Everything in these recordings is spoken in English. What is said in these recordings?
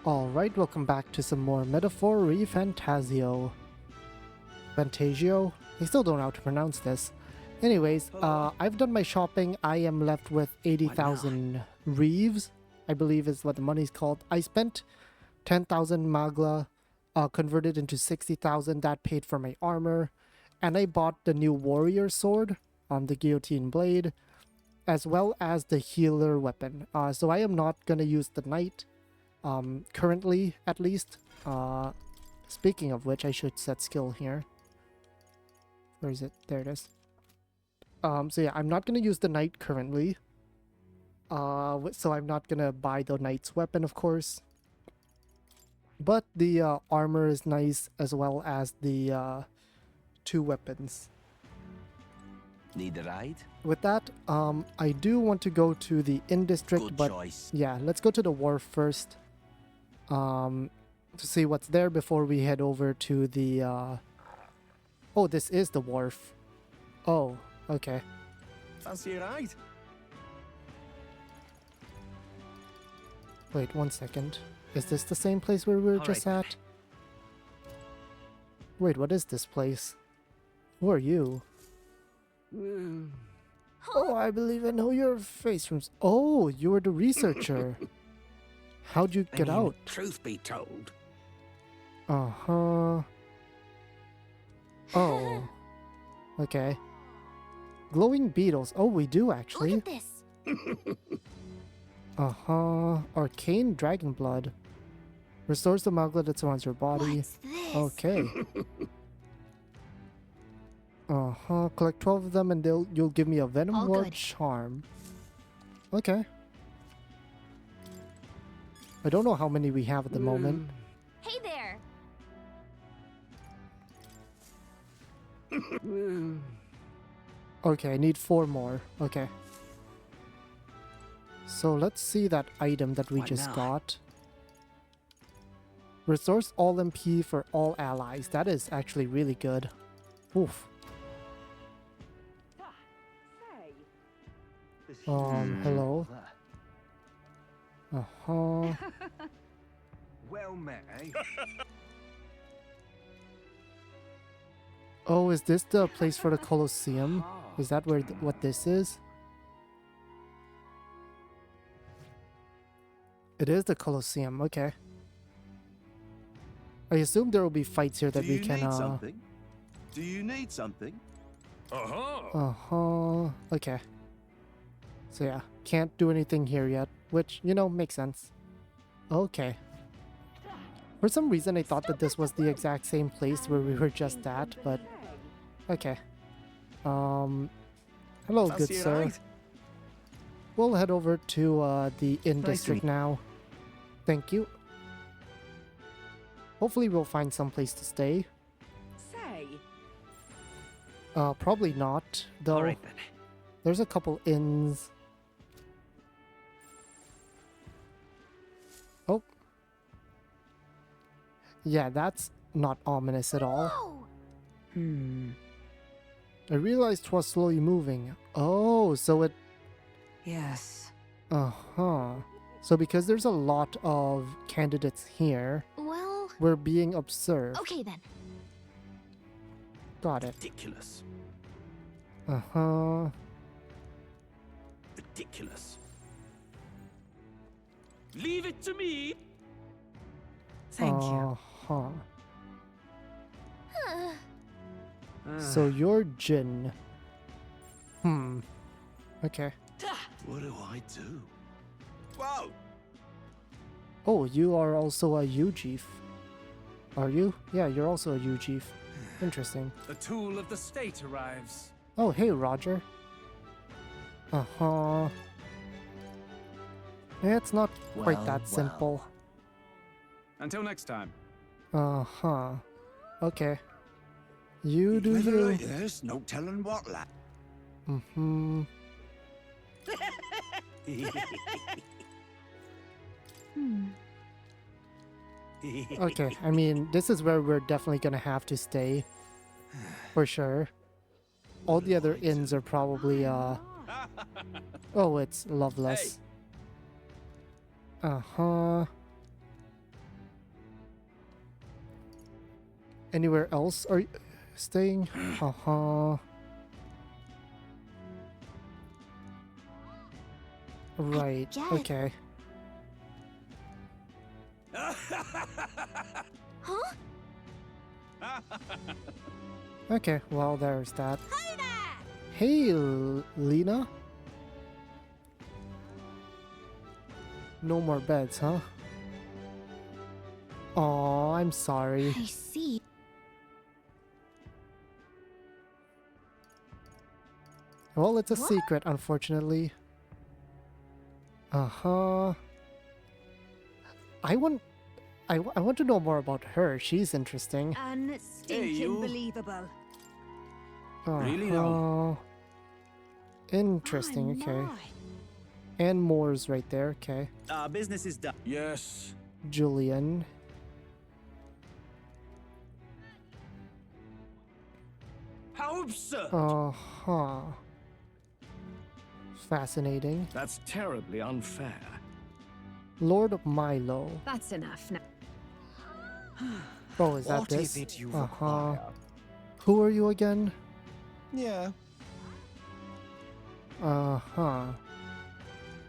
Alright, welcome back to some more MetaPhor ReFantazio. Fantazio? I still don't know how to pronounce this. Anyways, I've done my shopping. I am left with 80,000 Reeves, I believe is what the money's called. I spent 10,000 Magla, converted into 60,000. That paid for my armor. And I bought the new warrior sword, the guillotine blade, as well as the healer weapon. So I am not going to use the knight. Currently, at least. Speaking of which, I should set skill here. Where is it? There it is. So yeah, I'm not gonna use the knight currently. So I'm not gonna buy the knight's weapon, of course. But the armor is nice, as well as the two weapons. Need a ride? With that, I do want to go to the inn district, Good but choice. yeah, let's go to the wharf first. To see what's there before we head over to the oh, this is the wharf. Oh, okay. Fancy a ride? Wait 1 second. Is this the same place where we were just at? Wait, what is this place? Who are you? Oh, I believe I know your face from... Oh, you were the researcher. How'd you get out? Truth be told. Uh-huh. Oh. Okay. Glowing beetles. Oh, we do actually. Look at this. Uh-huh. Arcane dragon blood. Restores the magla that surrounds your body. What's this? Okay. Uh-huh. Collect 12 of them and you'll give me a venom All ward good. charm. Okay. I don't know how many we have at the moment. Hey there. Okay, I need 4 more. Okay. So let's see that item that we What just now? got. Restores all MP for all allies. That is actually really good. Oof. Hello. Uh-huh. Well met, eh? Oh, is this the place for the Colosseum? Is that where what this is? It is the Colosseum, okay. I assume there will be fights here that we can, Do you need something? Uh-huh. Okay. So yeah, can't do anything here yet, which, you know, makes sense. Okay. For some reason, I thought that this was the exact same place where we were just at, but... Okay. Hello, good Fancy a sir. ride? We'll head over to the inn Nice to district meet- now. Thank you. Hopefully we'll find some place to stay. Say. Probably not, though. Alright then. There's a couple inns. Oh. Yeah, that's not ominous at all. Oh. I realized 'twas slowly moving. Oh, so it... Yes. Uh-huh. So because there's a lot of candidates here, Well, we're being observed. okay then. Got it. Ridiculous. Uh-huh. Ridiculous. Leave it to me. Thank you. Uh-huh. So you're Jin. Okay. What do I do? Whoa! Oh, you are also a Ujief. Are you? Yeah, you're also a Ujief. Interesting. The tool of the state arrives. Oh, hey, Roger. Uh-huh. It's not quite Well, that well. simple. Until next time. Uh-huh. Okay. You do Weather you. like this, no telling what like. Mm-hmm. Okay, I mean, this is where we're definitely gonna have to stay. For sure. All the other inns are probably, Oh, it's Loveless. Uh-huh. Anywhere else are you staying? Right. guess. Okay. Huh? Okay. Well, there's that. Hi there! Hey, Lena. No more beds, huh? Oh, I'm sorry. I see. Well, it's a What? secret, unfortunately. Uh-huh. I want to know more about her. She's interesting. Unstinking you. believable. Really Uh-huh. Interesting, My, okay. my. And Moore's right there, okay. Our business is done. Yes. Julian. How absurd! Uh-huh. Fascinating. That's terribly unfair. Lord Milo. That's enough now. Oh, is that What this? is it you Uh-huh. require? Who are you again? Yeah. Uh-huh.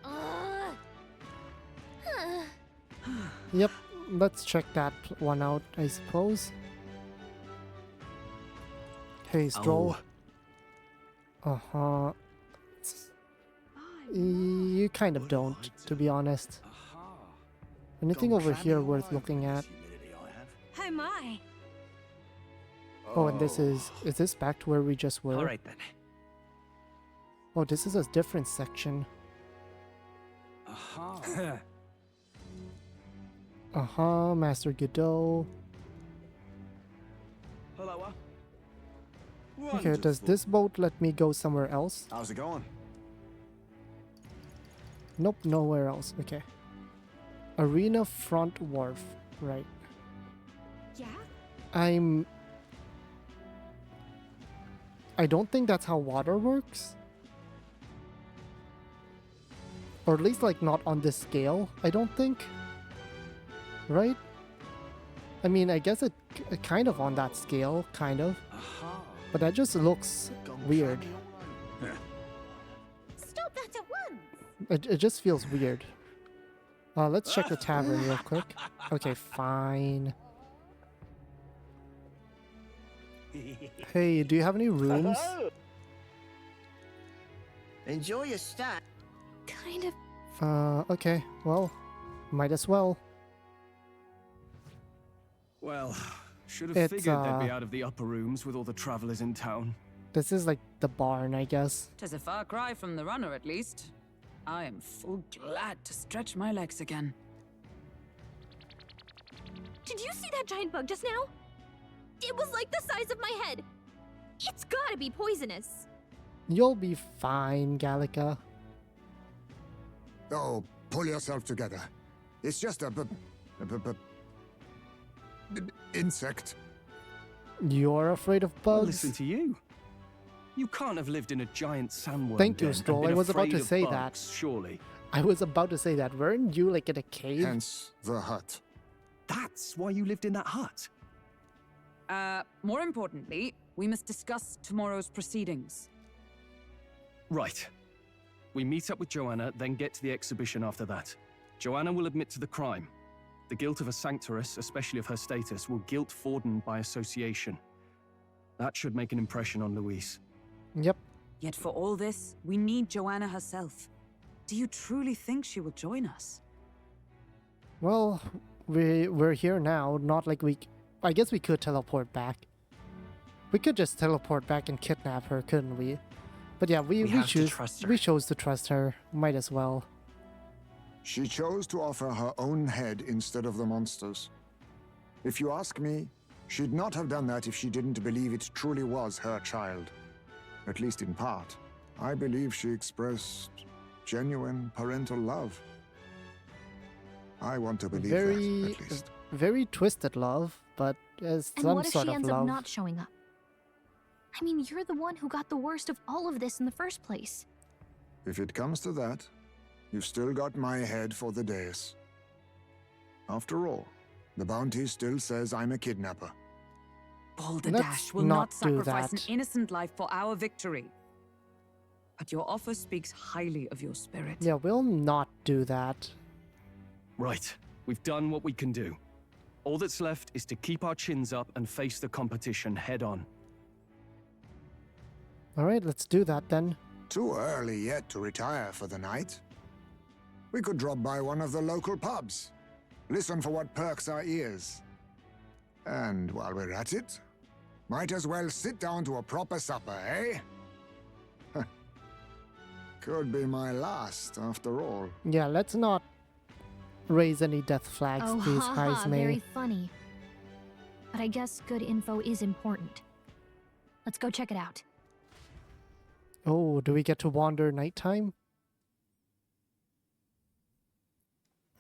Uh, Yep, let's check that one out, I suppose. Hey, Stroll. Uh-huh. You kind of don't, to be honest. Aha. Anything Gone over clammy here all worth over looking this at? humidity I have. Oh my. Oh, and this is this back to where we just were? All right then. Oh, this is a different section. Aha. Uh-huh, Master Godot. Hello. Okay, does this boat let me go somewhere else? How's it going? Nope, nowhere else. Okay. Arena Front Wharf. Right. yeah? I don't think that's how water works. Or at least, like, not on this scale, I don't think. Right? I mean, I guess it kind of on that scale, kind of. Aha. But that just looks Gone weird. clammy all over. Stop that at once! It just feels weird. Let's check the tavern real quick. Okay, fine. Hey, do you have any rooms? Enjoy your stay. Kind of. Okay, well, might as well. Well, should have It's, figured they'd be out of the upper rooms with all the travelers in town. This is like the barn, I guess. 'Tis a far cry from the runner, at least. I am full glad to stretch my legs again. Did you see that giant bug just now? It was like the size of my head. It's gotta be poisonous. You'll be fine, Gallica. Oh, pull yourself together. It's just a insect. You're afraid of Well, bugs? listen to you. You can't have lived in a giant sandworm. Thank you, den and Stroll. been I was about afraid to of say bugs, that. Surely. I was about to say that. Weren't you like in a cave? Hence the hut. That's why you lived in that hut. More importantly, we must discuss tomorrow's proceedings. Right. We meet up with Joanna, then get to the exhibition after that. Joanna will admit to the crime. The guilt of a sanctoress, especially of her status, will guilt Forden by association. That should make an impression on Louise. Yep. Yet for all this, we need Joanna herself. Do you truly think she will join us? Well, we're here now. Not like I guess we could teleport back. We could just teleport back and kidnap her, couldn't we? But yeah, we have to choose. trust her. We chose to trust her. Might as well. She chose to offer her own head instead of the monster's. If you ask me, she'd not have done that if she didn't believe it truly was her child. At least in part. I believe she expressed genuine parental love. I want to believe that, at least. Very twisted love, but as And some what if sort she of ends love. up not showing up? I mean, you're the one who got the worst of all of this in the first place. If it comes to that, you've still got my head for the dais. After all, the bounty still says I'm a kidnapper. Balderdash will not not do sacrifice an that. innocent life for our victory. But your offer speaks highly of your spirit. Yeah, we'll not do that. Right. We've done what we can do. All that's left is to keep our chins up and face the competition head on. Alright, let's do that then. Too early yet to retire for the night. We could drop by one of the local pubs. Listen for what perks our ears. And while we're at it, might as well sit down to a proper supper, eh? Could be my last, after all. Yeah, let's not raise any death flags, Oh, please, haha, Heisme. very funny. But I guess good info is important. Let's go check it out. Oh, do we get to wander nighttime?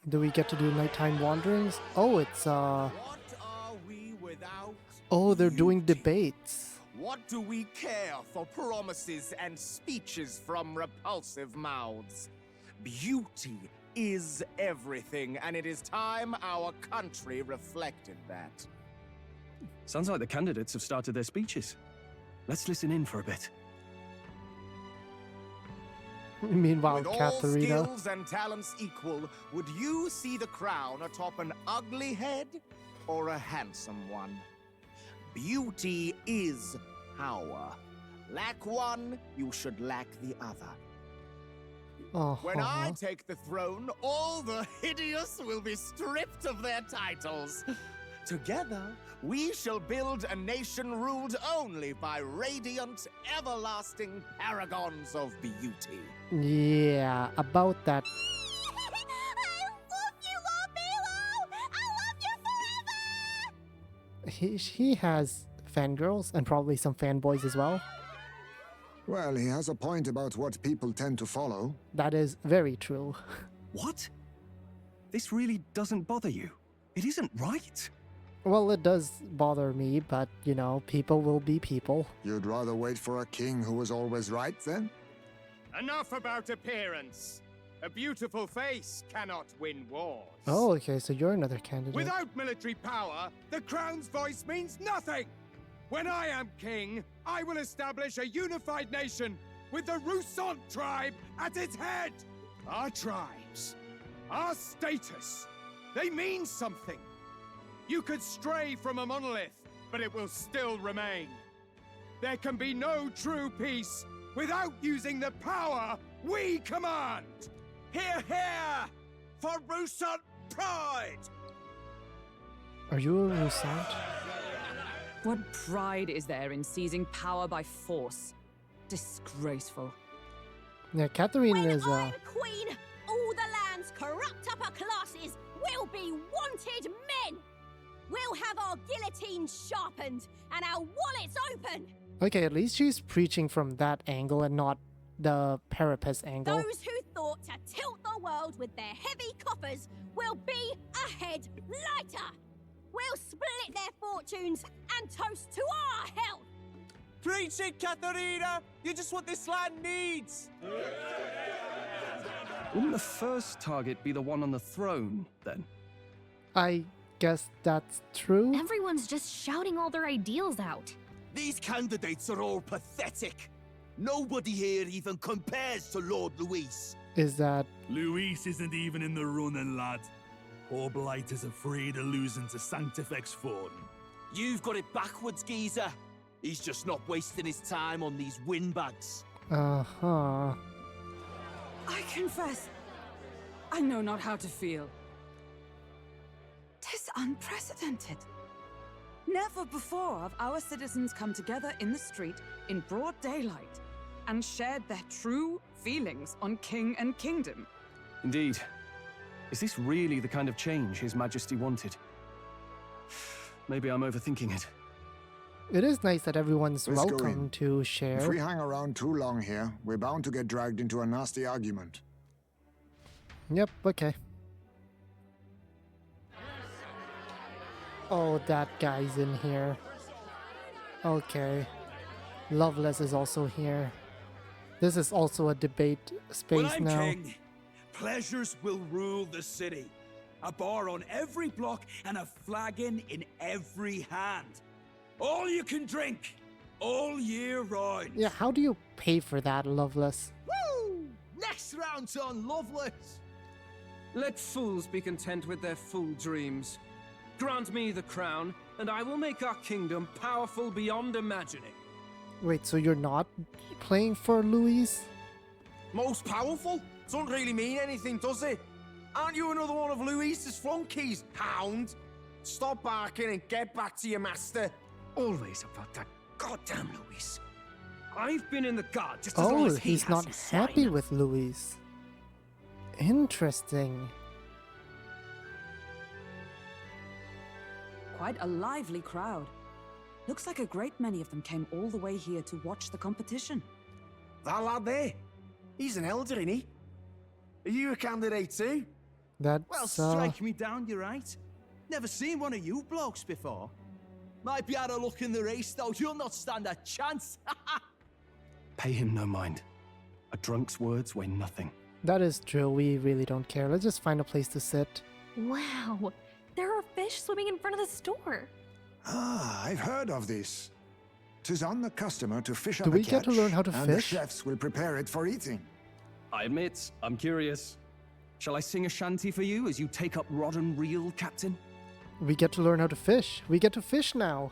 Do we get to do nighttime wanderings? Oh, it's What are we without? oh, they're doing beauty? debates. What do we care for promises and speeches from repulsive mouths? Beauty is everything, and it is time our country reflected that. Sounds like the candidates have started their speeches. Let's listen in for a bit. Meanwhile, With all Katharina. skills and talents equal, would you see the crown atop an ugly head or a handsome one? Beauty is power. Lack one, you should lack the other. When I take the throne, all the hideous will be stripped of their titles. Together, we shall build a nation ruled only by radiant, everlasting paragons of beauty. Yeah, about that. I love you, Lord Hyleo! I love you forever! He has fangirls and probably some fanboys as well. Well, he has a point about what people tend to follow. That is very true. What? This really doesn't bother you? It isn't right. Well, it does bother me, but, you know, people will be people. You'd rather wait for a king who was always right, then? Enough about appearance. A beautiful face cannot win wars. Oh, okay, so you're another candidate. Without military power, the crown's voice means nothing. When I am king, I will establish a unified nation with the Rousant tribe at its head. Our tribes, our status, they mean something. You could stray from a monolith, but it will still remain. There can be no true peace without using the power we command. Hear, hear! For Rousant pride! Are you a Rousant? What pride is there in seizing power by force? Disgraceful. Yeah, Katharina When is I'm queen, all the land's corrupt upper classes will be wanted men! We'll have our guillotines sharpened and our wallets open! okay, at least she's preaching from that angle and not the Parapet angle. Those who thought to tilt the world with their heavy coffers will be a head lighter! We'll split their fortunes and toast to our health! Preach it, Katharina! You just what this land needs! Wouldn't the first target be the one on the throne, then? I guess that's true. Everyone's just shouting all their ideals out. These candidates are all pathetic. Nobody here even compares to Lord Luis. Is that Luis isn't even in the running, lad. Poor Blight is afraid of losing to Sanctifex Forden. You've got it backwards, geezer. He's just not wasting his time on these windbags. uh-huh. I confess, I know not how to feel. 'Tis unprecedented. Never before have our citizens come together in the street in broad daylight and shared their true feelings on king and kingdom. Indeed. Is this really the kind of change His Majesty wanted? Maybe I'm overthinking it. It is nice that everyone's Let's go welcome in. to If share. we hang around too long here, we're bound to get dragged into a nasty argument. Yep, okay. Oh, that guy's in here. Okay. Loveless is also here. This is also a debate space When I'm now. king, pleasures will rule the city. A bar on every block and a flagon in every hand. All you can drink, all year round. Yeah, how do you pay for that, Loveless? Woo! Next round's on Loveless. Let fools be content with their fool dreams. Grant me the crown, and I will make our kingdom powerful beyond imagining. Wait, so you're not playing for Louise? Most powerful? Doesn't really mean anything, does it? Aren't you another one of Louise's flunkies, hound? Stop barking and get back to your master. Always about that goddamn Louise. I've been in the guard just as long Oh, as he he's has not his happy swine. with Louise. Interesting. Quite a lively crowd. Looks like a great many of them came all the way here to watch the competition. That lad there, he's an elder, isn't he? Are you a candidate too? That's, Well, strike me down, you're right. Never seen one of you blokes before. Might be out of luck in the race, though. You'll not stand a chance. Pay him no mind. A drunk's words weigh nothing. that is true. We really don't care. Let's just find a place to sit. Wow, there are fish swimming in front of the store. Ah, I've heard of this. 'Tis on the customer to fish Do up we a get to catch, learn how to and the fish? chefs will prepare it for eating. I admit, I'm curious. Shall I sing a shanty for you as you take up rod and reel, Captain? We get to learn how to fish. We get to fish now.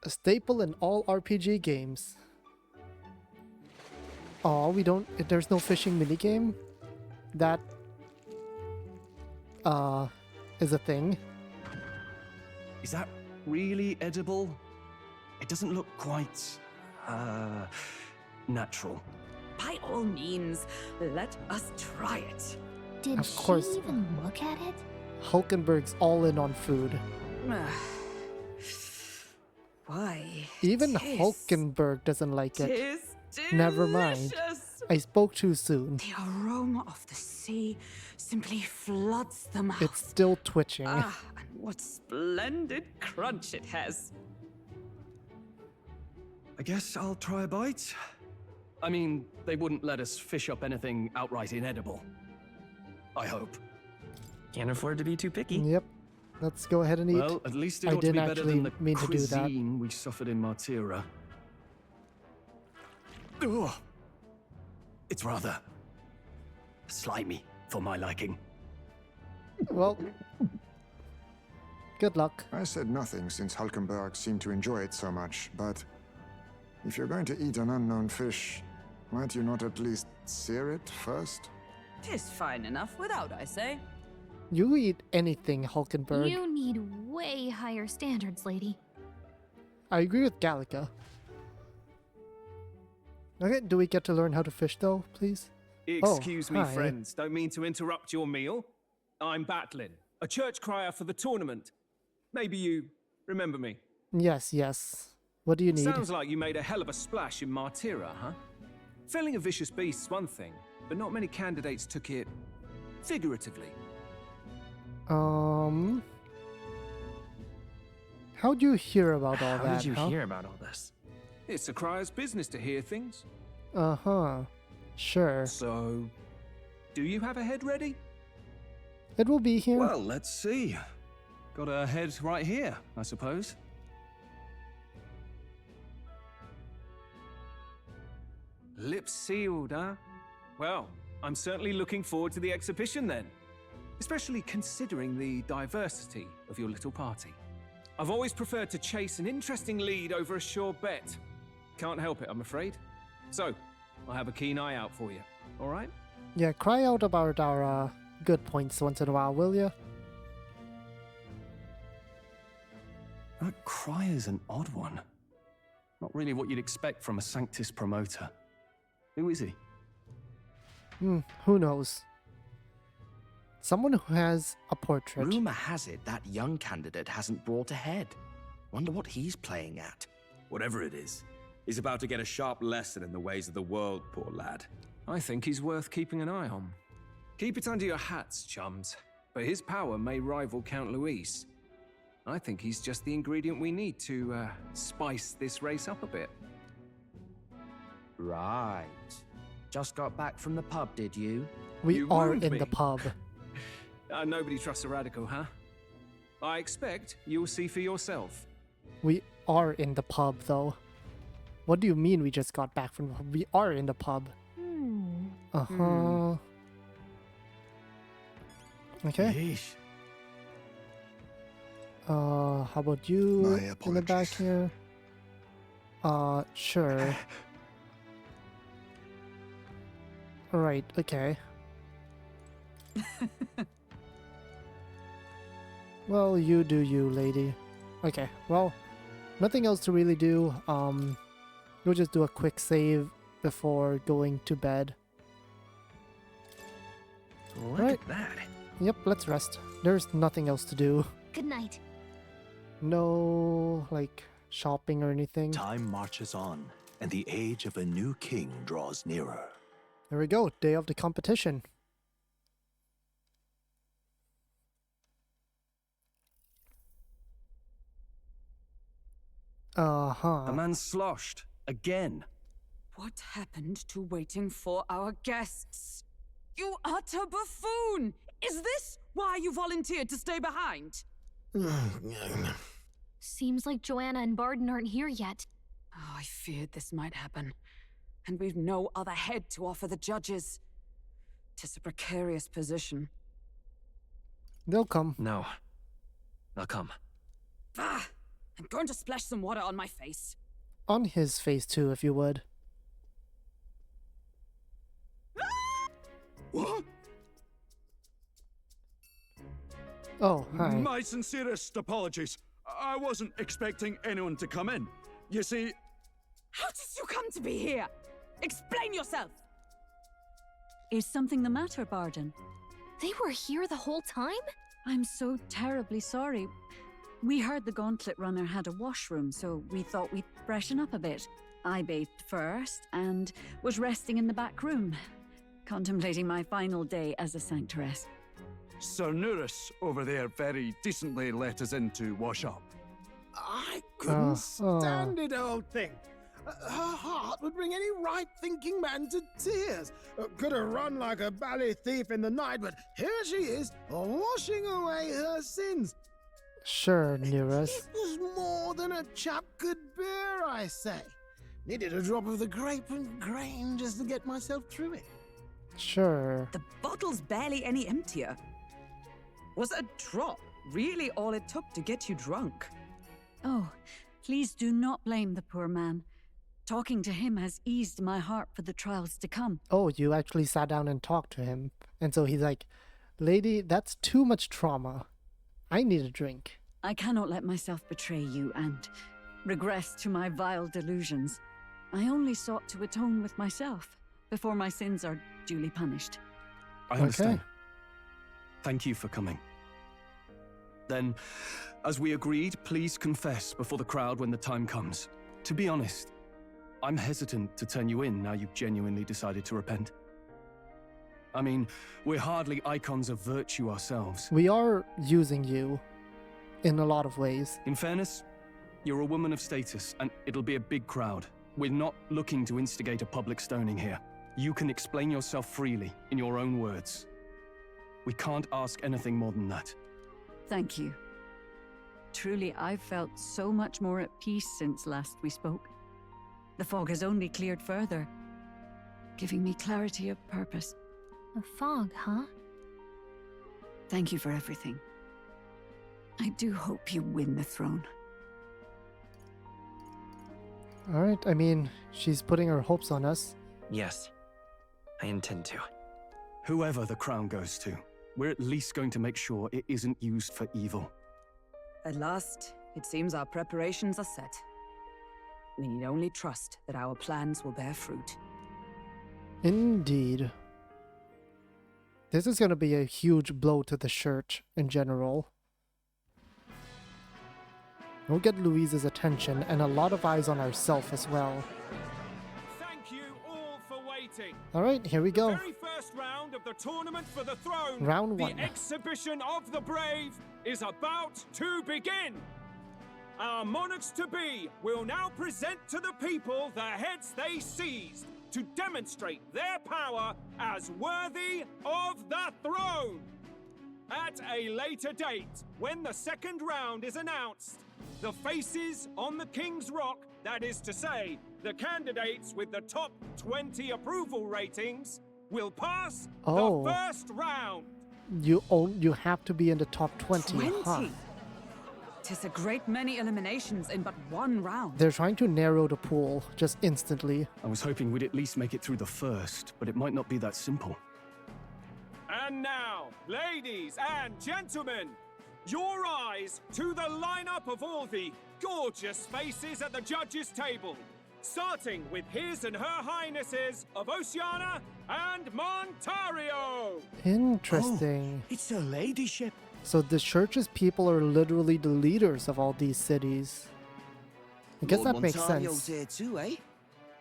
A staple in all RPG games. Oh, we don't. There's no fishing minigame? That is a thing. Is that really edible? It doesn't look quite, natural. By all means, let us try it. Did Of course. she even look at it? Hulkenberg's all in on food. Why? Even tis- Hulkenberg doesn't like it. tis Never mind. delicious. I spoke too soon. The aroma of the sea simply floods the mouth. It's still twitching. Ah, and what splendid crunch it has. I guess I'll try a bite. I mean, they wouldn't let us fish up anything outright inedible. I hope. Can't afford to be too picky. Yep. Let's go ahead and eat. Well, at least it I ought to be didn't better actually than the mean to do that. cuisine we suffered in Martira. Ugh. It's rather slimy for my liking. Well, good luck. I said nothing since Hulkenberg seemed to enjoy it so much, but if you're going to eat an unknown fish, might you not at least sear it first? 'Tis fine enough without, I say. You eat anything, Hulkenberg. You need way higher standards, lady. I agree with Gallica. Okay, do we get to learn how to fish though, please? Excuse me, hi. friends. Don't mean to interrupt your meal. I'm Batlin, a church crier for the tournament. Maybe you remember me. Yes, yes. What do you need? Sounds like you made a hell of a splash in Martira, huh? Felling a vicious beast's one thing, but not many candidates took it figuratively. How'd you hear about all How that, did you huh? hear about all this? It's a crier's business to hear things. Uh-huh. Sure. So, do you have a head ready? It will be here. Well, let's see. Got a head right here, I suppose. Lips sealed, huh? Well, I'm certainly looking forward to the exhibition then. Especially considering the diversity of your little party. I've always preferred to chase an interesting lead over a sure bet. Can't help it, I'm afraid. So, I'll have a keen eye out for you, all right? Yeah, cry out about our good points once in a while, will you? That cry is an odd one. Not really what you'd expect from a Sanctus promoter. Who is he? Who knows? Someone who has a portrait. Rumor has it that young candidate hasn't brought a head. Wonder what he's playing at. Whatever it is, he's about to get a sharp lesson in the ways of the world, poor lad. I think he's worth keeping an eye on. Keep it under your hats, chums. But his power may rival Count Luis. I think he's just the ingredient we need to spice this race up a bit. Right. Just got back from the pub, did you? We You are wound in me. the pub. Nobody trusts a radical, huh? I expect you'll see for yourself. We are in the pub, though. What do you mean we just got back from the pub? We are in the pub. Uh-huh. Okay. Yeesh. How about you My in the back apologies. here? Sure. Right, okay. Well, you do you, lady. Okay, well, nothing else to really do. We'll just do a quick save before going to bed. Look Right. at that. Yep, let's rest. There's nothing else to do. Good night. No, like, shopping or anything. Time marches on, and the age of a new king draws nearer. There we go, day of the competition. Uh-huh. The man's sloshed. Again. What happened to waiting for our guests? You utter buffoon! Is this why you volunteered to stay behind? Seems like Joanna and Barden aren't here yet. Oh, I feared this might happen. And we've no other head to offer the judges. 'Tis a precarious position. They'll come. No. They'll come. Ah! I'm going to splash some water on my face. On his face too, if you would. What? Oh, hi. My sincerest apologies. I wasn't expecting anyone to come in. You see... How did you come to be here? Explain yourself! Is something the matter, Barden? They were here the whole time? I'm so terribly sorry. We heard the Gauntlet Runner had a washroom, so we thought we'd freshen up a bit. I bathed first and was resting in the back room, contemplating my final day as a sanctoress. Sir Nuris over there very decently let us in to wash up. I couldn't stand it, old thing. Her heart would bring any right-thinking man to tears. Could have run like a bally thief in the night, but here she is, washing away her sins. Sure, Nearus. It was more than a chap could bear, I say. Needed a drop of the grape and grain just to get myself through it. Sure. The bottle's barely any emptier. Was a drop really all it took to get you drunk? Oh, please do not blame the poor man. Talking to him has eased my heart for the trials to come. Oh, you actually sat down and talked to him. And so he's like, lady, that's too much trauma. I need a drink. I cannot let myself betray you and regress to my vile delusions. I only sought to atone with myself before my sins are duly punished. I understand. Thank you for coming. Then, as we agreed, please confess before the crowd when the time comes. To be honest, I'm hesitant to turn you in now you've genuinely decided to repent. I mean, we're hardly icons of virtue ourselves. We are using you in a lot of ways. In fairness, you're a woman of status, and it'll be a big crowd. We're not looking to instigate a public stoning here. You can explain yourself freely, in your own words. We can't ask anything more than that. Thank you. Truly, I've felt so much more at peace since last we spoke. The fog has only cleared further, giving me clarity of purpose. A fog, huh? Thank you for everything. I do hope you win the throne. Alright, I mean, she's putting her hopes on us. Yes, I intend to. Whoever the crown goes to, we're at least going to make sure it isn't used for evil. At last, it seems our preparations are set. We need only trust that our plans will bear fruit. Indeed. This is going to be a huge blow to the church in general. We'll get Louise's attention and a lot of eyes on ourselves as well. Thank you all for waiting. Alright, here we go. The very first round of the tournament for the throne. Round one. The exhibition of the brave is about to begin. Our monarchs-to-be will now present to the people the heads they seized to demonstrate their power as worthy of the throne. At a later date, when the second round is announced, the faces on the King's Rock, that is to say, the candidates with the top 20 approval ratings, will pass the first round. You have to be in the top 20. 20? Huh? Tis a great many eliminations in but one round. They're trying to narrow the pool just instantly. I was hoping we'd at least make it through the first, but it might not be that simple. And now, ladies and gentlemen, your eyes to the lineup of all the gorgeous faces at the judges' table, starting with His and Her Highnesses of Oceana and Montario. Interesting. It's her ladyship. So the church's people are literally the leaders of all these cities. I guess Lord that makes Montario's sense. here too, eh?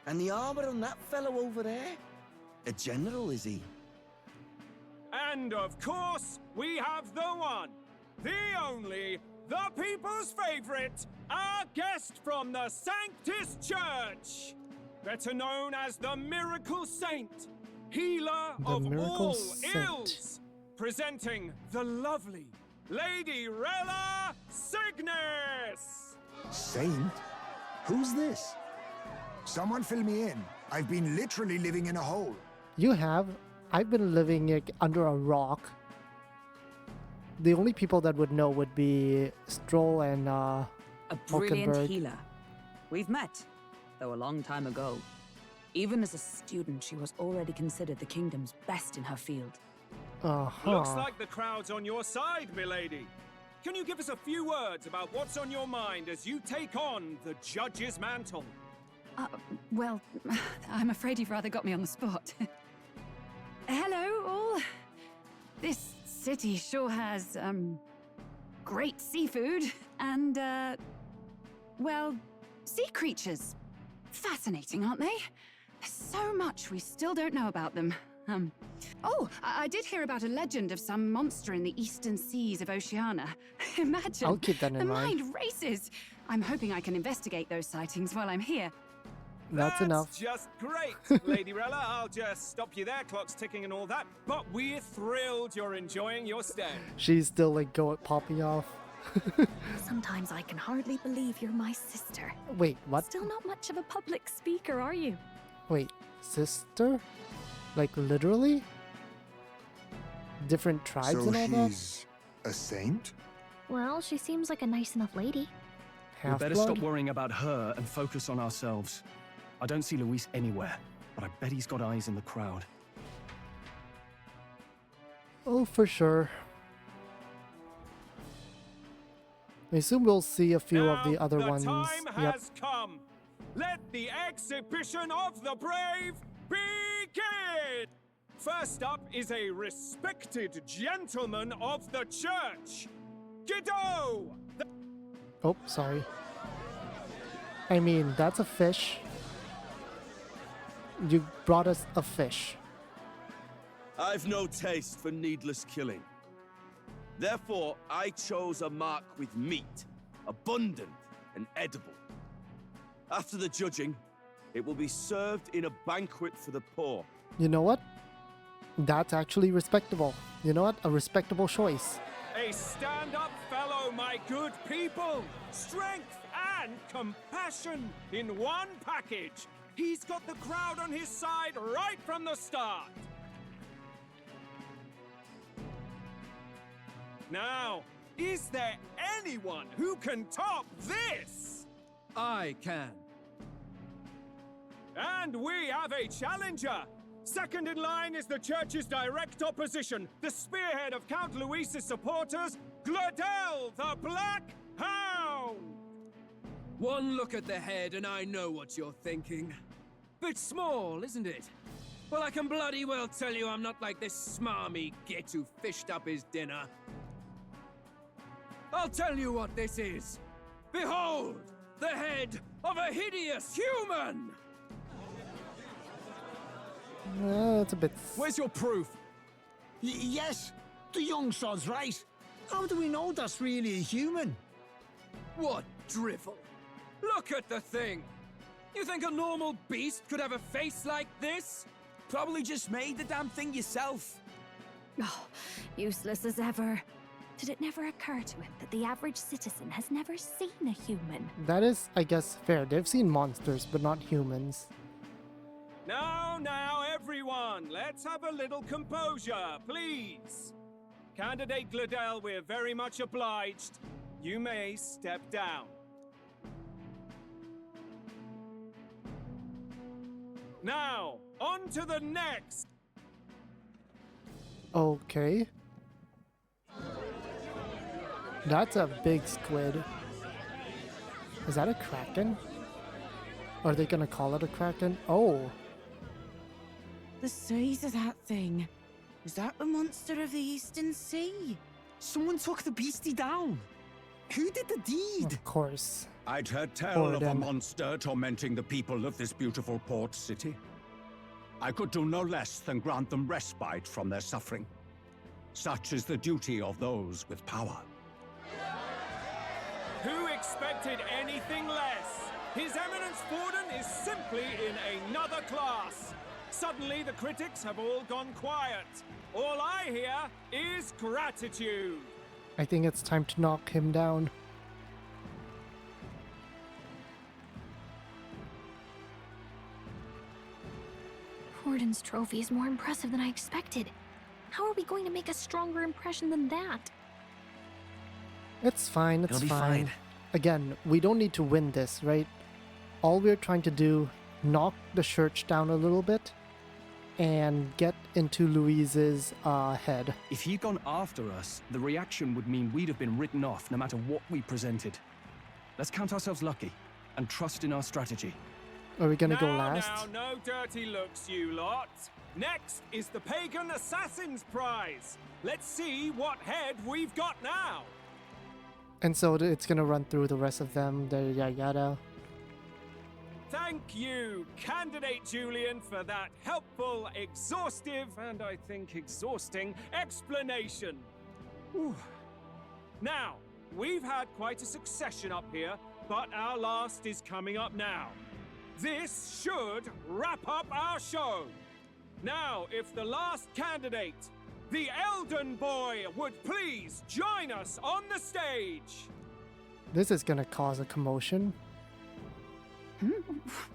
And the armor on that fellow over there? A general, is he? And of course, we have the one, the only, the people's favorite, our guest from the Sanctus Church, better known as the Miracle Saint, healer of all ills, presenting the lovely Lady Rella Cygnus. Saint? Who's this? Someone fill me in. I've been literally living in a hole. You have. I've been living under a rock. The only people that would know would be Stroll and A brilliant Hulkenberg. healer. We've met, though a long time ago. Even as a student, she was already considered the kingdom's best in her field. Looks like the crowd's on your side, milady. Can you give us a few words about what's on your mind as you take on the judge's mantle? Well, I'm afraid you've rather got me on the spot. Hello, all. This city sure has, great seafood and, well, sea creatures. Fascinating, aren't they? There's so much we still don't know about them. I did hear about a legend of some monster in the eastern seas of Oceana. Imagine. I'll keep that in the mind. mind races. I'm hoping I can investigate those sightings while I'm here. That's enough. Just great, Lady Rella. I'll just stop you there, clock's ticking and all that. But we're thrilled you're enjoying your stay. She's still like popping off. Sometimes I can hardly believe you're my sister. Wait, what? Still not much of a public speaker, are you? Wait, sister? Like literally? Different tribes So and all that? he's a saint? Well, she seems like a nice enough lady. We better Half-blood? stop worrying about her and focus on ourselves. I don't see Luis anywhere, but I bet he's got eyes in the crowd. Oh, for sure. I assume we'll see a few of the other ones. Time has come. Let the exhibition of the brave begin! First up is a respected gentleman of the church, Guido! Oh, sorry. I mean, that's a fish. You brought us a fish. I've no taste for needless killing. Therefore, I chose a mark with meat, abundant and edible. After the judging, it will be served in a banquet for the poor. You know what? That's actually respectable. You know what? A respectable choice. A stand-up fellow, my good people! Strength and compassion in one package! He's got the crowd on his side right from the start! Now, is there anyone who can top this? I can. And we have a challenger! Second in line is the church's direct opposition, the spearhead of Count Luis's supporters, Gladel the Black Hound! One look at the head and I know what you're thinking. Bit small, isn't it? Well, I can bloody well tell you I'm not like this smarmy git who fished up his dinner. I'll tell you what this is. Behold, the head of a hideous human! It's a bit... Where's your proof? Yes, the young sod's right. How do we know that's really a human? What drivel? Look at the thing! You think a normal beast could have a face like this? Probably just made the damn thing yourself. Oh, useless as ever. Did it never occur to him that the average citizen has never seen a human? That is, I guess, fair. They've seen monsters, but not humans. Now, everyone, let's have a little composure, please. Candidate Gladell, we're very much obliged. You may step down. Now, on to the next. Okay. That's a big squid. Is that a kraken? Are they gonna call it a kraken? Oh. The size of that thing. Is that the monster of the Eastern Sea? Someone took the beastie down. Who did the deed? Of course. I'd heard tell of a monster tormenting the people of this beautiful port city. I could do no less than grant them respite from their suffering. Such is the duty of those with power. Who expected anything less? His Eminence Forden is simply in another class. Suddenly the critics have all gone quiet. All I hear is gratitude. I think it's time to knock him down. Forden's trophy is more impressive than I expected. How are we going to make a stronger impression than that? It's fine, it's It'll be fine. fine. Again, we don't need to win this, right? All we're trying to do, knock the church down a little bit and get into Louise's head. If he'd gone after us, the reaction would mean we'd have been written off no matter what we presented. Let's count ourselves lucky and trust in our strategy. Are we gonna go last? Now, no dirty looks, you lot. Next is the Pagan Assassin's Prize. Let's see what head we've got now. And so it's gonna run through the rest of them, the yada. Thank you, Candidate Julian, for that helpful, exhaustive, and I think exhausting explanation. Whew. Now, we've had quite a succession up here, but our last is coming up now. This should wrap up our show. Now, if the last candidate, the Elden Boy, would please join us on the stage. This is gonna cause a commotion.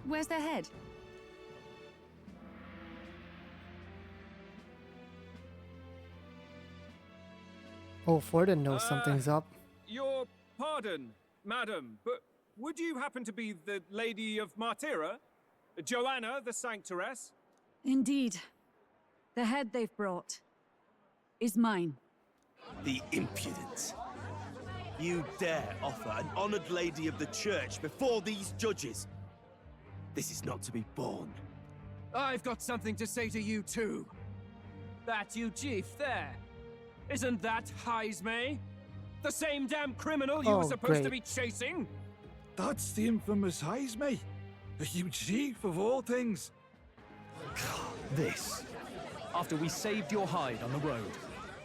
Where's their head? Oh, Forden knows something's up. Your pardon, madam, but would you happen to be the Lady of Martira? Joanna, the Sanctoress? Indeed. The head they've brought is mine. The impudence. You dare offer an honored lady of the church before these judges? This is not to be borne. I've got something to say to you too. That you chief there. Isn't that Hyleo? The same damn criminal you were supposed to be chasing? That's the infamous Hyleo, the huge chief of all things. This, after we saved your hide on the road.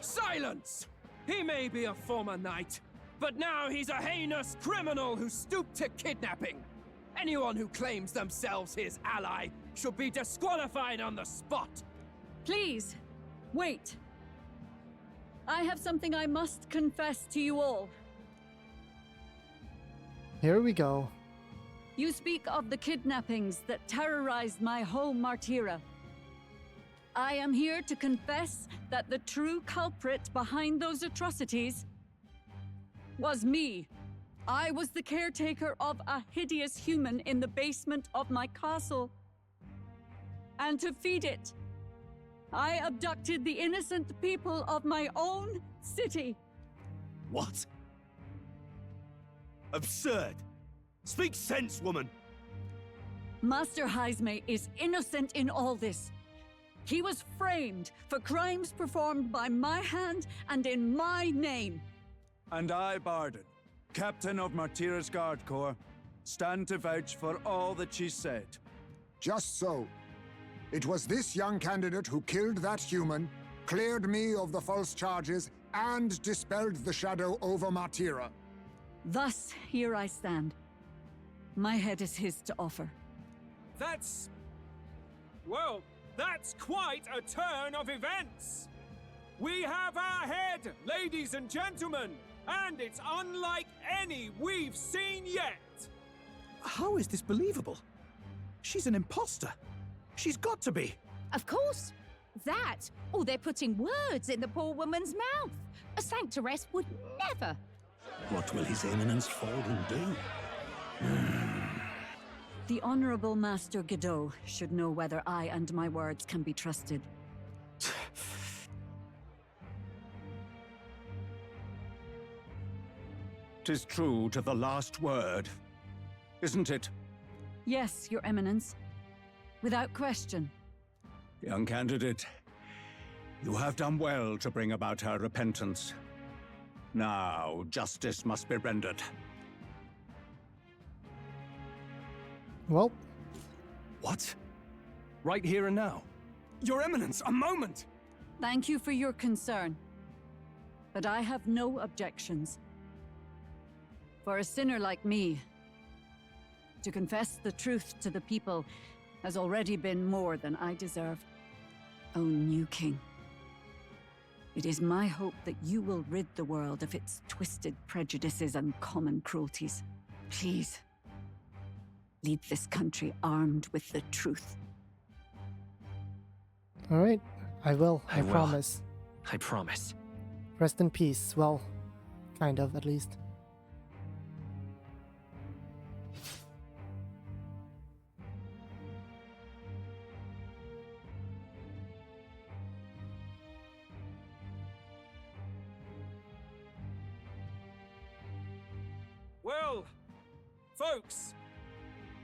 Silence! He may be a former knight, but now he's a heinous criminal who stooped to kidnapping. Anyone who claims themselves his ally should be disqualified on the spot. Please, wait. I have something I must confess to you all. Here we go. You speak of the kidnappings that terrorized my home, Martira. I am here to confess that the true culprit behind those atrocities was me. I was the caretaker of a hideous human in the basement of my castle. And to feed it, I abducted the innocent people of my own city. What? Absurd! Speak sense, woman! Master Hyleo is innocent in all this. He was framed for crimes performed by my hand and in my name. And I, Barden, Captain of Martira's Guard Corps, stand to vouch for all that she said. Just so. It was this young candidate who killed that human, cleared me of the false charges, and dispelled the shadow over Martira. Thus, here I stand. My head is his to offer. Well, that's quite a turn of events. We have our head, ladies and gentlemen, and it's unlike any we've seen yet. How is this believable? She's an imposter. She's got to be. Of course. That, or they're putting words in the poor woman's mouth. A sanctoress would never. What will His Eminence Forden do? The Honorable Master Godot should know whether I and my words can be trusted. 'Tis true to the last word, isn't it? Yes, Your Eminence. Without question. Young candidate, you have done well to bring about her repentance. Now, justice must be rendered. Well. What? Right here and now? Your Eminence, a moment! Thank you for your concern. But I have no objections. For a sinner like me, to confess the truth to the people has already been more than I deserve. O new king, it is my hope that you will rid the world of its twisted prejudices and common cruelties. Please, lead this country armed with the truth. All right, I will. I promise. I promise. Rest in peace. Well, kind of, at least. Well, folks,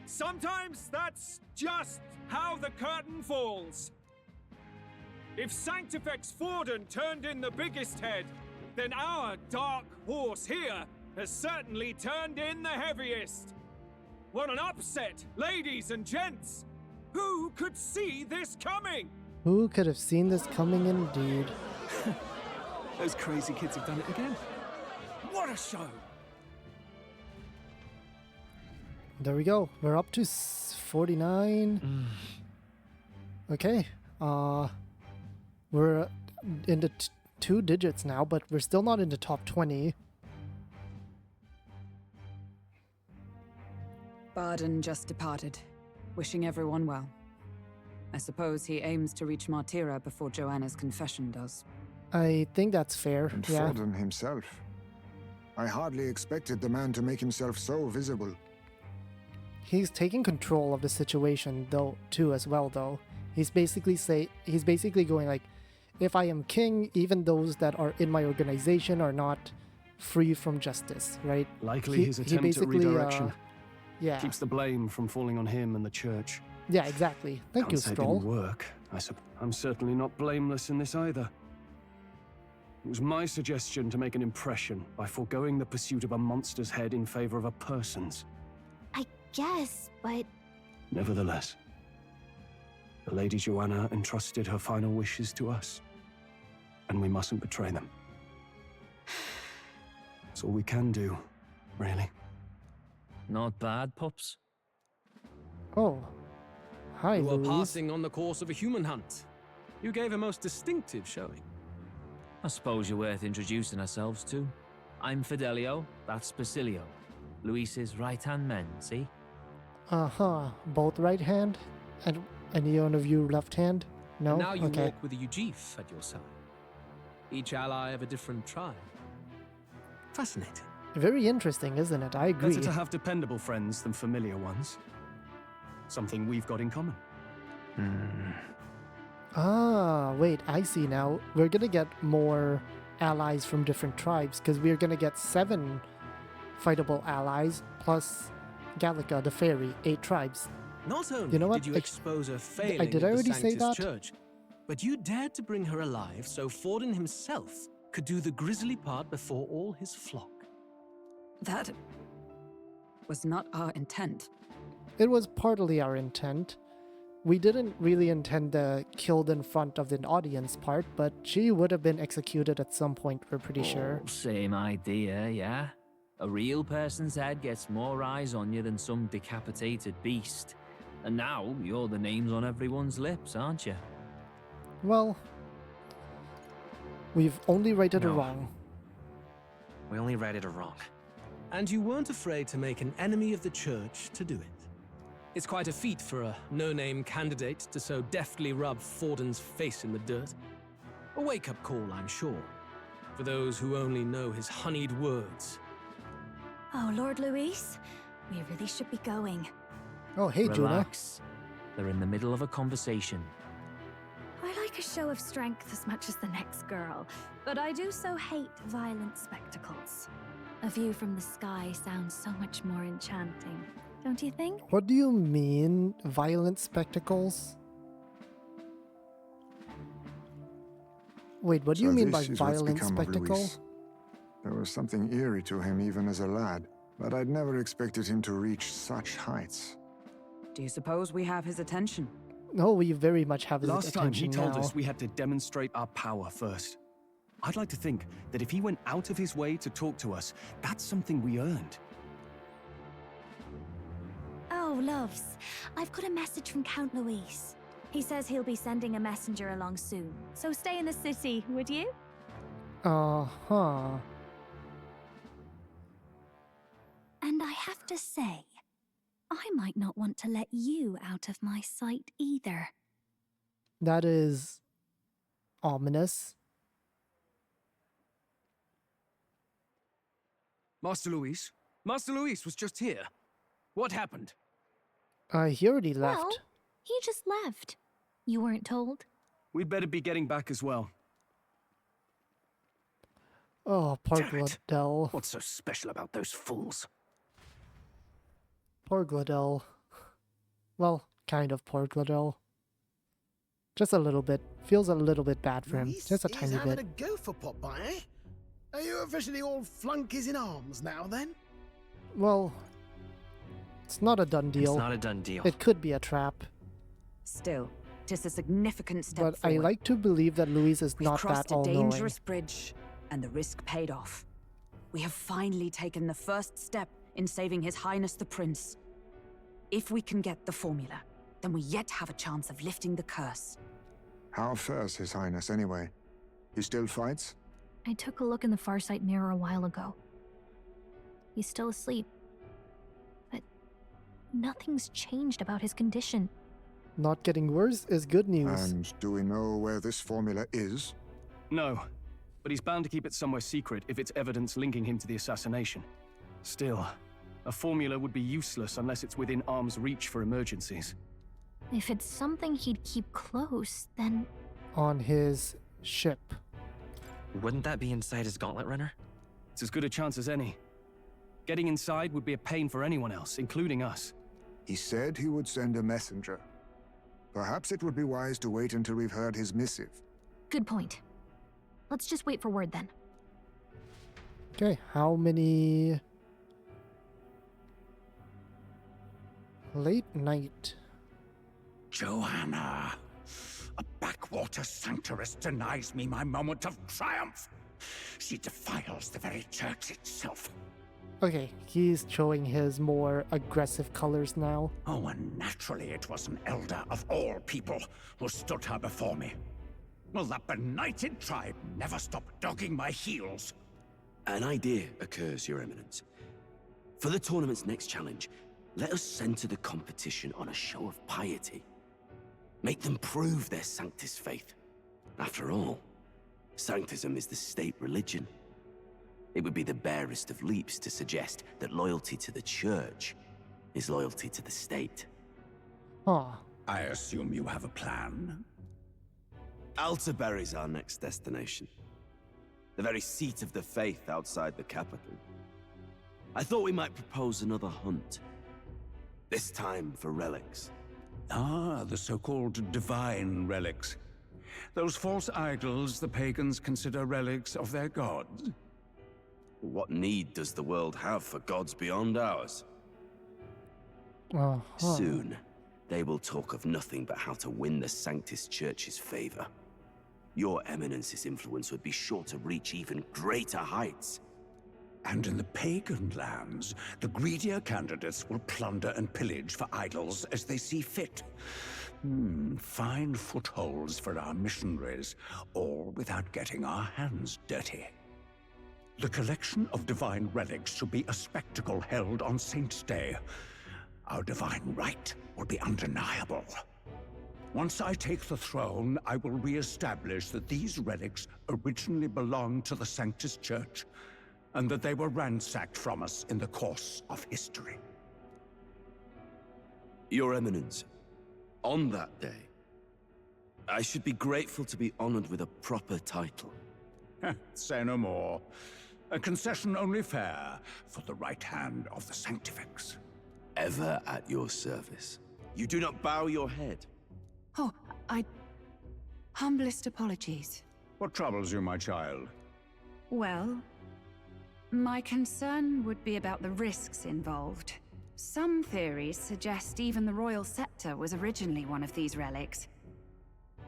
sometimes that's just how the curtain falls. If Sanctifex Forden turned in the biggest head, then our dark horse here has certainly turned in the heaviest. What an upset, ladies and gents! Who could see this coming? Who could have seen this coming indeed? Those crazy kids have done it again. What a show! There we go. We're up to 49. Okay. We're in the 2 digits now, but we're still not in the top 20. Barden just departed, wishing everyone well. I suppose he aims to reach Martira before Joanna's confession does. I think that's fair. And yeah. Forden himself. I hardly expected the man to make himself so visible. He's taking control of the situation though too as well though. He's basically going like, if I am king, even those that are in my organization are not free from justice, right? Likely his attempt at redirection. Yeah. Keeps the blame from falling on him and the church. Yeah, exactly. Thank you, Stroll. It didn't work. I'm certainly not blameless in this either. It was my suggestion to make an impression by foregoing the pursuit of a monster's head in favor of a person's. I guess, but... Nevertheless, the Lady Joanna entrusted her final wishes to us, and we mustn't betray them. That's all we can do, really. Not bad, pups. Oh. Hi, You were Louise. passing on the course of a human hunt. You gave a most distinctive showing. I suppose you're worth introducing ourselves to. I'm Fidelio, that's Basilio. Luis's right-hand men, see? Uh-huh. Both right hand? And any one of you left hand? No? And now you okay. walk with a Ujif at your side. Each ally of a different tribe. Fascinating. Very interesting, isn't it? I agree. Better to have dependable friends than familiar ones. Something we've got in common. Ah, wait, I see now. We're gonna get more allies from different tribes, because we're gonna get 7 fightable allies, plus Gallica, the fairy, 8 tribes. Not only you know what? did you expose her failing did I at the already say Sanctus that? Church, but you dared to bring her alive so Forden himself could do the grisly part before all his flock. That was not our intent. It was partly our intent. We didn't really intend the killed in front of the audience part, but she would have been executed at some point, we're pretty sure. Same idea, yeah? A real person's head gets more eyes on you than some decapitated beast. And now you're the names on everyone's lips, aren't you? Well, We've only righted a No. wrong. We only righted a wrong. And you weren't afraid to make an enemy of the church to do it. It's quite a feat for a no-name candidate to so deftly rub Forden's face in the dirt. A wake-up call, I'm sure, for those who only know his honeyed words. Oh, Lord Luis, we really should be going. Oh, hey, Juna. Relax. They're in the middle of a conversation. I like a show of strength as much as the next girl, but I do so hate violent spectacles. A view from the sky sounds so much more enchanting, don't you think? What do you mean, violent spectacles? Wait, what do you So mean by this is what's violent become of spectacle? Luis. There was something eerie to him even as a lad, but I'd never expected him to reach such heights. Do you suppose we have his attention? No, we very much have his Last time he attention told now. us we had to demonstrate our power first. I'd like to think that if he went out of his way to talk to us, that's something we earned. Oh, loves, I've got a message from Count Luis. He says he'll be sending a messenger along soon, so stay in the city, would you? Uh-huh. And I have to say, I might not want to let you out of my sight either. That is ominous. Master Luis? Master Luis was just here. What happened? He already left. Well, he just left. You weren't told? We'd better be getting back as well. Oh, poor Damn it. Gladell. What's so special about those fools? Poor Gladell. Well, kind of poor Gladell. Just a little bit. Feels a little bit bad for him. Luis Just a is tiny having bit. a go for Popeye, eh? Are you officially all flunkies in arms now, then? Well, it's not a done deal. It's not a done deal. It could be a trap. Still, 'tis a significant step But forward. I like to believe that Luis is We've not crossed that a all-knowing. dangerous bridge, and the risk paid off. We have finally taken the first step in saving His Highness the Prince. If we can get the formula, then we yet have a chance of lifting the curse. How fares His Highness anyway? He still fights? I took a look in the Farsight mirror a while ago. He's still asleep. But nothing's changed about his condition. Not getting worse is good news. And do we know where this formula is? No, but he's bound to keep it somewhere secret if it's evidence linking him to the assassination. Still, a formula would be useless unless it's within arm's reach for emergencies. If it's something he'd keep close, then... On his ship. Wouldn't that be inside his gauntlet runner? It's as good a chance as any. Getting inside would be a pain for anyone else, including us. He said he would send a messenger. Perhaps it would be wise to wait until we've heard his missive. Good point. Let's just wait for word then. Okay, how many... Late night. Joanna, a backwater sanctuarist denies me my moment of triumph. She defiles the very church itself. Okay, he's showing his more aggressive colors now. Oh, and naturally it was an elder of all people who stood her before me. Will that benighted tribe never stop dogging my heels? An idea occurs, Your Eminence. For the tournament's next challenge, let us center the competition on a show of piety. Make them prove their Sanctus faith. After all, Sanctism is the state religion. It would be the barest of leaps to suggest that loyalty to the church is loyalty to the state. Huh. I assume you have a plan? Altaberry's our next destination. The very seat of the faith outside the capital. I thought we might propose another hunt. This time for relics. Ah, the so-called divine relics. Those false idols the pagans consider relics of their gods. What need does the world have for gods beyond ours? Uh-huh. Soon, they will talk of nothing but how to win the Sanctus Church's favor. Your Eminence's influence would be sure to reach even greater heights. And in the pagan lands, the greedier candidates will plunder and pillage for idols as they see fit. Fine footholds for our missionaries, all without getting our hands dirty. The collection of divine relics should be a spectacle held on Saint's Day. Our divine right will be undeniable. Once I take the throne, I will re-establish that these relics originally belonged to the Sanctus Church, and that they were ransacked from us in the course of history. Your Eminence, on that day, I should be grateful to be honored with a proper title. Say no more. A concession only fair for the right hand of the Sanctifex. Ever at your service. You do not bow your head. Oh, humblest apologies. What troubles you, my child? Well, my concern would be about the risks involved. Some theories suggest even the royal scepter was originally one of these relics.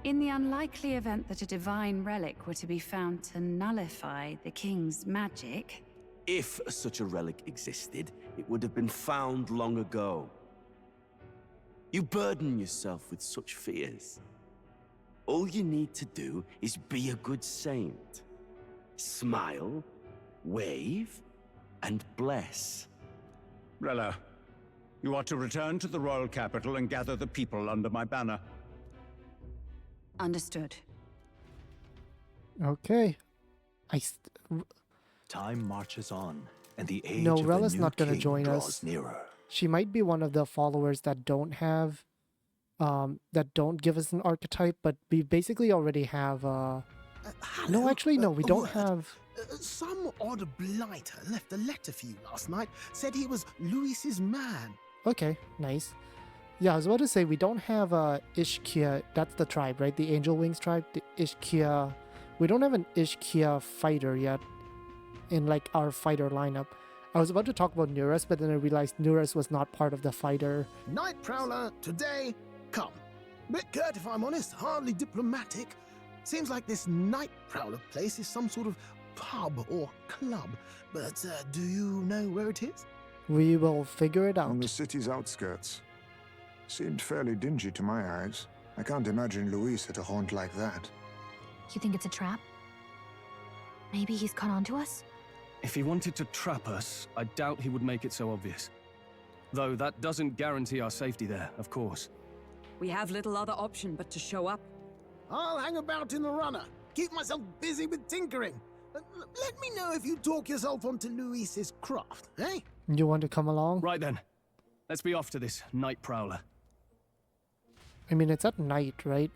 In the unlikely event that a divine relic were to be found to nullify the king's magic... If such a relic existed, it would have been found long ago. You burden yourself with such fears. All you need to do is be a good saint. Smile, wave, and bless. Rella, you are to return to the royal capital and gather the people under my banner. Understood. Okay. Time marches on, and the age No, of the Rella's new not going to king join draws us. nearer. She might be one of the followers that don't have, that don't give us an archetype, but we basically already have, no, actually, no, we don't have... Some odd blighter left a letter for you last night. Said he was Luis's man. Okay, nice. Yeah, I was about to say, we don't have Ishkia, that's the tribe, right? The Angel Wings tribe, the Ishkia. We don't have an Ishkia fighter yet in, like, our fighter lineup. I was about to talk about Nurus, but then I realized Nurus was not part of the fighter. Night Prowler, today, come. Bit curt if I'm honest, hardly diplomatic. Seems like this Night Prowler place is some sort of pub or club. But do you know where it is? We will figure it out. On the city's outskirts. Seemed fairly dingy to my eyes. I can't imagine Luis at a haunt like that. You think it's a trap? Maybe he's caught on to us? If he wanted to trap us, I doubt he would make it so obvious. Though that doesn't guarantee our safety there, of course. We have little other option but to show up. I'll hang about in the runner. Keep myself busy with tinkering. Let me know if you talk yourself onto Luis's craft, eh? You want to come along? Right then. Let's be off to this Night Prowler. I mean, it's at night, right?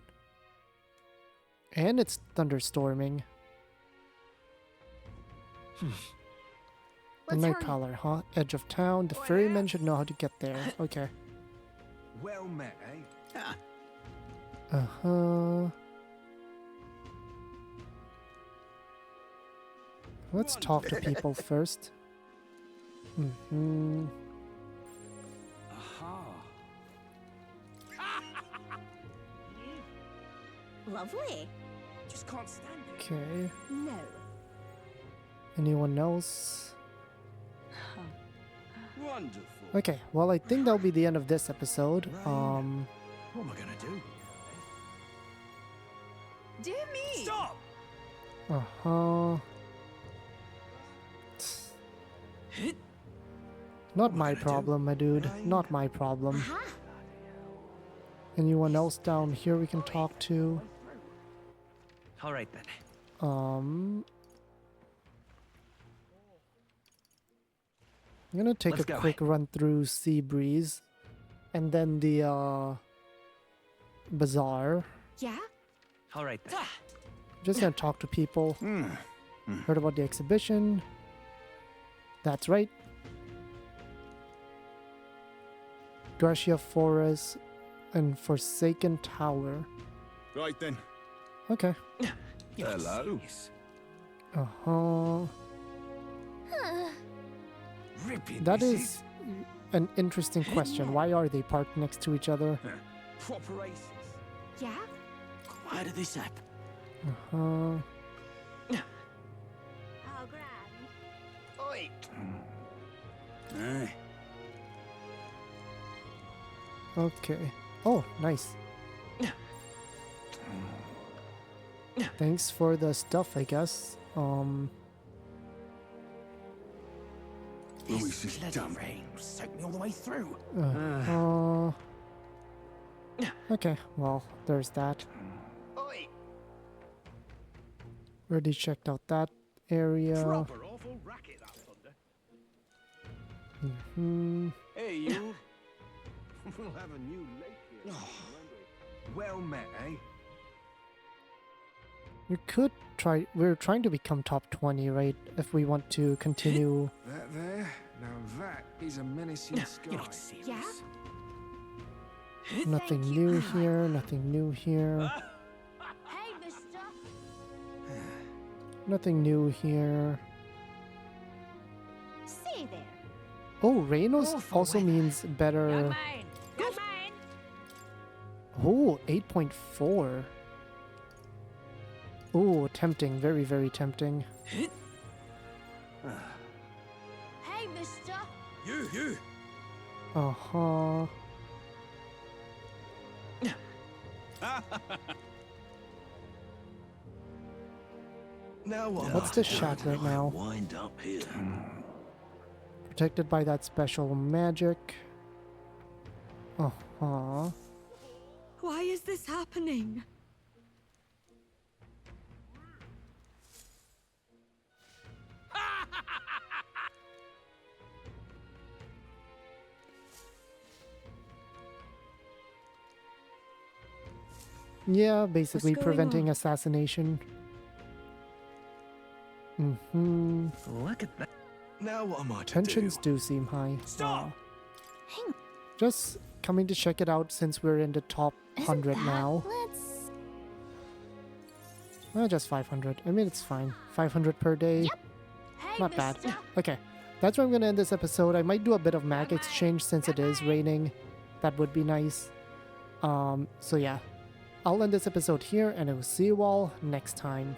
And it's thunderstorming. The Night Prowler, huh? Edge of town. The ferryman should know how to get there. Okay. Well met, eh? Uh-huh. Let's talk to people first. Mm-hmm. Lovely. Just can't stand it. Okay. No. Anyone else? Wonderful. Okay, well, I think that'll be the end of this episode. What am I gonna do? Dear me. Stop! Uh-huh. Not my problem, my dude. Not my problem. Anyone else down here we can talk to? All right then. I'm gonna take Let's a go. quick run through Sea Breeze, and then the bazaar. Yeah? All right then. Just gonna talk to people. Heard about the exhibition. That's right. Gracia Forest and Forsaken Tower. Right then. Okay. Hello. Uh-huh. Ripping. That is an interesting question. Why are they parked next to each other? Proper aces. Yeah? Why did this happen? Uh-huh. Oh, grand. Oi. Okay. Oh, nice. Thanks for the stuff, I guess. Luis dumb rain soaked me all the way through. Okay, well, there's that. Already checked out that area. Proper awful racket, that thunder. Hey, you. We'll have a new lake here. Well met, eh? We could try. We're trying to become top 20, right? If we want to continue. That there? Now that is a menacing sky. Yeah? Nothing new here. Nothing new here. Hey, mister. Nothing new here. See there. Oh, Reynos also means better. Oh, 8.4. Oh, tempting. Very, very tempting. Hey, mister. You. Uh-huh. Now what? What's the shack right now? Wind up here. Protected by that special magic. Uh-huh. Why is this happening? Yeah, basically going preventing on? assassination. Look at that. Now what am I to Tensions do? do seem high. Stop! Just coming to check it out since we're in the top 100 now. Let's... Well, just 500. I mean, it's fine. 500 per day. Hey, Not bad. mister. Okay, that's where I'm going to end this episode. I might do a bit of mag exchange since it is raining. That would be nice. So yeah, I'll end this episode here and I will see you all next time.